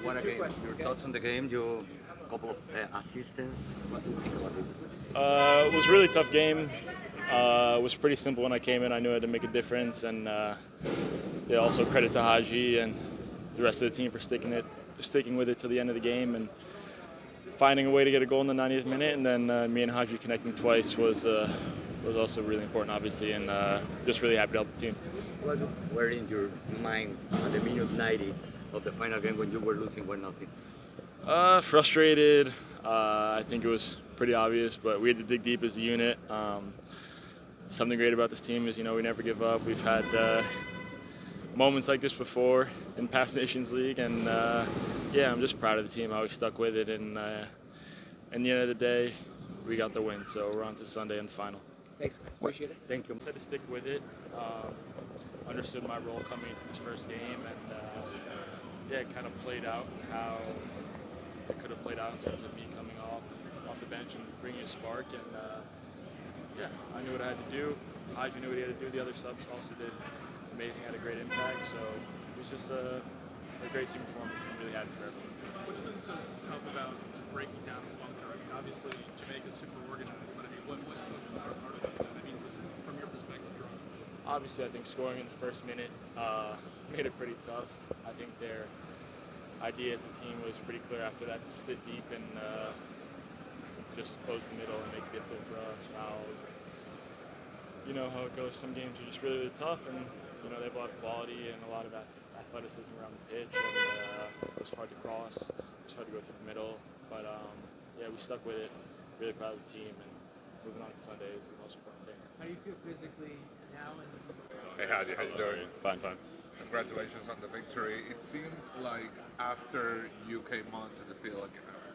What again? Your thoughts on the game? You couple of assistants. What do you think about it? It was a really tough game. It was pretty simple when I came in. I knew I had to make a difference, and yeah, also credit to Haji and the rest of the team for sticking with it to the end of the game and finding a way to get a goal in the 90th minute. And then me and Haji connecting twice was also really important, obviously, and just really happy to help the team. What were in your mind at the minute 90 of the final game when you were losing 1-0? Frustrated. I think it was pretty obvious, but we had to dig deep as a unit. Something great about this team is, we never give up. We've had moments like this before in past Nations League, and yeah, I'm just proud of the team, how we stuck with it, and at the end of the day, we got the win, so we're on to Sunday and the final. Thanks, appreciate it. Thank you. I had to stick with it. Understood my role coming into this first game, and yeah, it kind of played out how it could have played out in terms of me coming off the bench and bringing a spark. And yeah, I knew what I had to do. Haji knew what he had to do. The other subs also did amazing, had a great impact. So it was just a great team performance. I'm really happy for everyone. What's been so tough about breaking down the bunker? I mean, obviously Jamaica's super organized, but I mean, what's so hard about that? I mean, just from your perspective, you're on. Obviously, I think scoring in the first minute made it pretty tough. I think their idea as a team was pretty clear after that to sit deep and just close the middle and make it difficult for us, fouls. You know how it goes. Some games are just really, really tough, and they have a lot of quality and a lot of athleticism around the pitch, and it was hard to cross. It was hard to go through the middle, but yeah, we stuck with it. Really proud of the team, and moving on to Sunday is the most important thing. How do you feel physically now? Hey, how you doing? Fine. Congratulations on the victory. It seemed like after you came onto the field,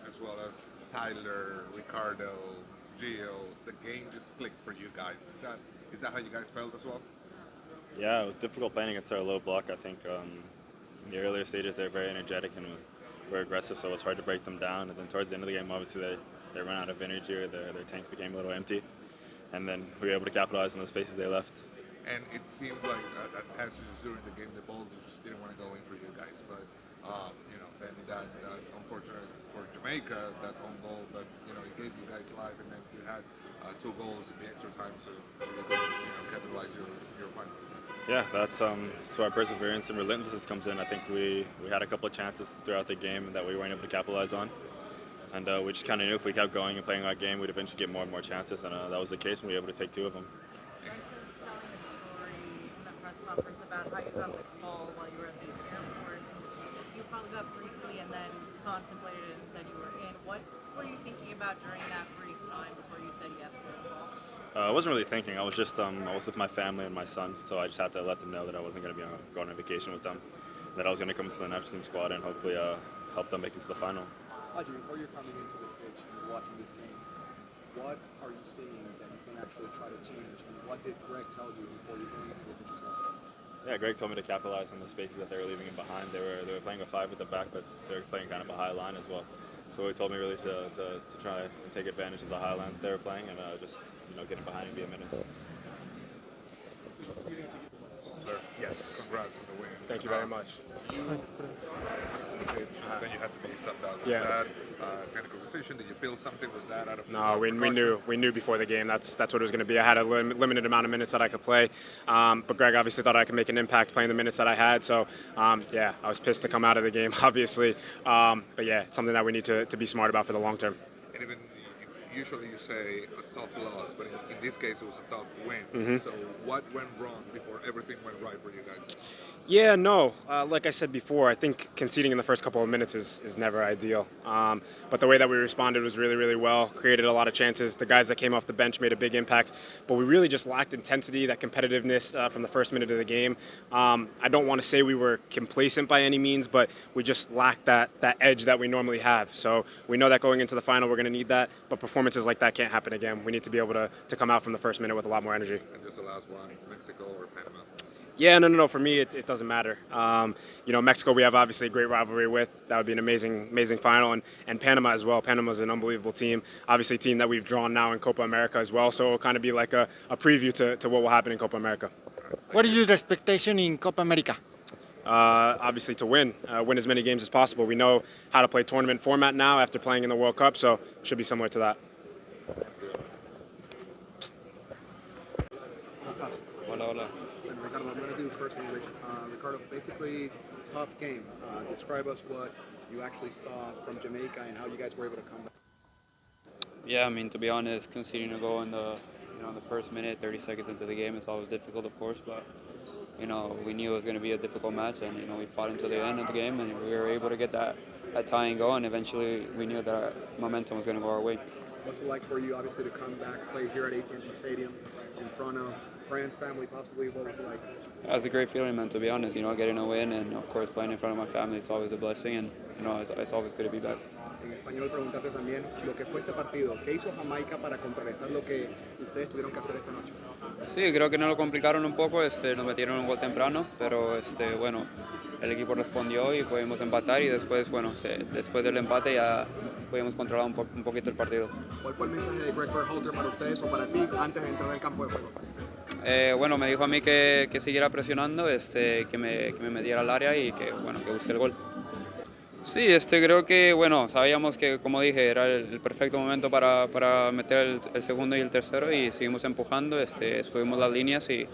as well as Tyler, Ricardo, Gio, the game just clicked for you guys. Is that how you guys felt as well? Yeah, it was difficult playing against our low block. I think in the earlier stages they're very energetic and were aggressive, so it was hard to break them down. And then towards the end of the game, obviously they ran out of energy, or their tanks became a little empty. And then we were able to capitalize on the spaces they left. And it seemed like at passages during the game, the ball just didn't want to go in for you guys. But then that unfortunate for Jamaica, that own goal, but it gave you guys life, and then you had 2 goals in the extra time, so you could capitalize your point. Yeah, that's so our perseverance and relentlessness comes in. I think we had a couple of chances throughout the game that we weren't able to capitalize on. And we just kind of knew if we kept going and playing our game, we'd eventually get more and more chances, and that was the case, and we were able to take 2 of them. Greg was telling a story in the press conference about how you got the call while you were at the airport. You hung up briefly and then contemplated it and said you were in. What were you thinking about during that brief time before you said yes to this call? I wasn't really thinking. I was just I was with my family and my son, so I just had to let them know that I wasn't going to be going on vacation with them, that I was going to come to the national team squad and hopefully help them make it to the final. Audrey, before you're coming into the pitch and you're watching this game, what are you seeing that you can actually try to change, and what did Greg tell you before you going into the pitch as well? Yeah, Greg told me to capitalize on the spaces that they were leaving in behind. They were playing a 5 at the back, but they were playing kind of a high line as well. So he told me really to try and take advantage of the high line they were playing, and just get in behind and be a menace. Yes. Congrats on the win. Thank you very much. Then you had to be subbed out. Was Yeah. that a technical decision? Did you feel something? Was that out of No, we knew before the game that's what it was going to be. I had a limited amount of minutes that I could play, but Greg obviously thought I could make an impact playing the minutes that I had. So yeah, I was pissed to come out of the game, obviously. But yeah, it's something that we need to be smart about for the long term. And even usually you say a tough loss, but in this case it was a tough win. Mm-hmm. So what went wrong before everything went right for you guys? Yeah, no. Like I said before, I think conceding in the first couple of minutes is never ideal. But the way that we responded was really, really well. Created a lot of chances. The guys that came off the bench made a big impact. But we really just lacked intensity, that competitiveness from the first minute of the game. I don't want to say we were complacent by any means, but we just lacked that edge that we normally have. So we know that going into the final we're going to need that. But performances like that can't happen again. We need to be able to come out from the first minute with a lot more energy. And just the last one, Mexico or Panama? Yeah, no. For me, it doesn't matter. Mexico, we have obviously a great rivalry with. That would be an amazing final, and Panama as well. Panama's an unbelievable team. Obviously, a team that we've drawn now in Copa America as well. So it'll kind of be like a preview to what will happen in Copa America. What is your expectation in Copa America? obviously to win as many games as possible. We know how to play tournament format now after playing in the World Cup, so it should be similar to that. Hola, hola. And Ricardo, I'm going to do first English. Ricardo, basically, tough game. Describe us what you actually saw from Jamaica and how you guys were able to come back. Yeah, I mean, to be honest, conceding a goal in the in the first minute, 30 seconds into the game is always difficult, of course, but we knew it was going to be a difficult match, and we fought until the end of the game, and we were able to get that tying goal, and eventually we knew that our momentum was going to go our way. What's it like for you, obviously, to come back, play here at AT&T Stadium in front of friends, family, possibly? What was it like? It was a great feeling, man, to be honest. Getting a win and, of course, playing in front of my family is always a blessing, and, it's always good to be back. En español, preguntarte también lo que fue este partido. ¿Qué hizo Jamaica para contrarrestar lo que ustedes tuvieron que hacer esta noche? Sí, creo que nos lo complicaron un poco, nos metieron un gol temprano, pero bueno, el equipo respondió y pudimos empatar y después, después del empate ya pudimos controlar un poquito el partido. ¿Cuál fue el mensaje de Greg Berhalter para ustedes o para ti antes de entrar al campo de juego? Me dijo a mí que siguiera presionando, que me metiera al área y que busque el gol. Sí, creo que, sabíamos que, como dije, era el perfecto momento para meter el segundo y el tercero y seguimos empujando, subimos las líneas y,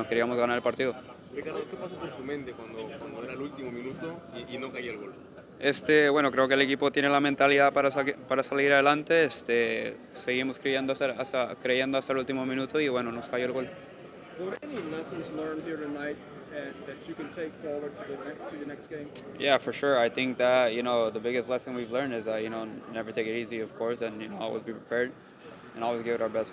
queríamos ganar el partido. Ricardo, ¿qué pasó por su mente cuando era el último minuto y no caía el gol? Creo que el equipo tiene la mentalidad para salir adelante, seguimos creyendo hasta el último minuto y, nos cayó el gol. Were there any lessons learned here tonight that you can take forward to the next game? Yeah, for sure. I think that the biggest lesson we've learned is that never take it easy, of course, and always be prepared and always give it our best.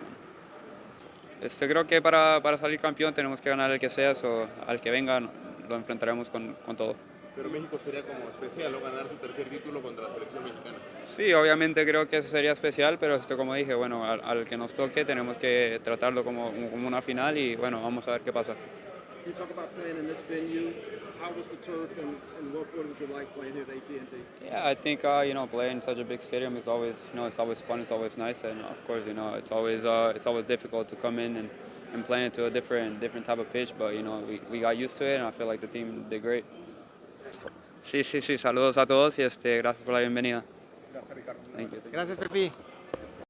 Creo que para salir campeón tenemos que ganar el que sea, o al que venga lo enfrentaremos con todo. Pero México sería como especial, ¿no? Ganar su tercer título contra la selección mexicana. Sí, obviamente creo que eso sería especial, pero como dije, al que nos toque tenemos que tratarlo como una final y vamos a ver qué pasa. You talk about playing in this venue. How was the turf and what was it like playing here at AT&T? Yeah, I think playing in such a big stadium is always it's always fun, it's always nice, and of course it's always difficult to come in and play into a different type of pitch, but we got used to it, and I feel like the team did great. Sí, saludos a todos y gracias por la bienvenida. Gracias, Ricardo. Thank you. Gracias, Pepi.